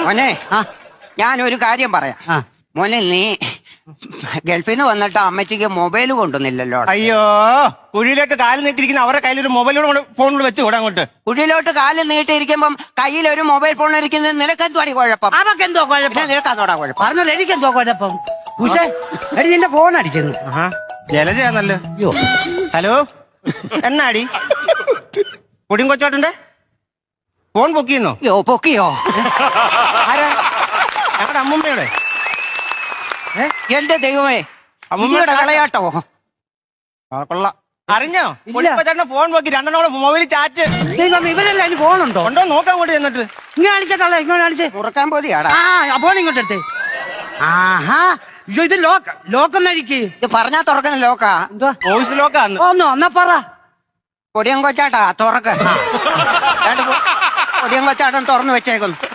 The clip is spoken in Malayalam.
മോനെ ഞാനൊരു കാര്യം പറയാം. മോനെ, നീ ഗൾഫിൽ നിന്ന് വന്നിട്ട് അമ്മച്ചിക്ക് മൊബൈൽ കൊണ്ടുവന്നില്ലല്ലോ. അയ്യോ, കുഴിയിലോട്ട് കാല് നീട്ടിരിക്കുന്ന അവരുടെ കയ്യിൽ ഒരു മൊബൈൽ ഫോണിൽ വെച്ച് കൂടെ അങ്ങോട്ട്. കുഴിയിലോട്ട് കാല് നീട്ടിയിരിക്കുമ്പം കയ്യിൽ ഒരു മൊബൈൽ ഫോൺ ഇരിക്കുന്നത് നിനക്കെന്തുവാടി കുഴപ്പം? അതൊക്കെന്തോ കുഴപ്പം? നിനക്കതോടാ കുഴപ്പം? പറഞ്ഞത് എനിക്കെന്തോ കുഴപ്പം? പക്ഷേ എടി നിന്റെ ഫോൺ അടിക്കുന്നു. ജലജയാന്നല്ലോ. ഹലോ, എന്നാടി പൊടിയും കൊച്ചോട്ടന്റെ ഫോൺ പൊക്കിയെന്നോ? പൊക്കിയോ? ആരാ? ഞങ്ങളുടെ അമ്മൂമ്മയുടെ. എന്റെ ദൈവമേ, അമ്മൂമ്മയുടെ കളയാട്ടോ. കൊള്ളാം. അറിഞ്ഞോ? പൊടിക്കൊച്ചോട്ടന്റെ ഫോൺ പൊക്കി, രണ്ടെണ്ണോടെ മൊബൈൽ ചാച്ച്. ഇവരല്ല അതിന് ഫോണുണ്ടോ? ഉണ്ടോ നോക്കാൻ കൂടി എന്നിട്ട് ഇങ്ങനെ കാണിച്ചിട്ടുള്ള ഇങ്ങനെ കാണിച്ച് മുറുക്കാൻ പോതിയാടാ. ഫോൺ ഇങ്ങോട്ട് എടുത്തേ. ആഹാ, ഇത് ലോക്കൊന്നരിക്ക്. ഇത് പറഞ്ഞാ തുറക്കുന്ന ലോക്കാ. എന്തുവാ വോയിസ് ലോക്കാന്ന്? ഒന്നാ പറ. പൊടിയം കൊച്ചാട്ടാ തുറക്ക. പൊടിയം കൊച്ചാട്ടൻ തുറന്നു വെച്ചേക്കുന്നു.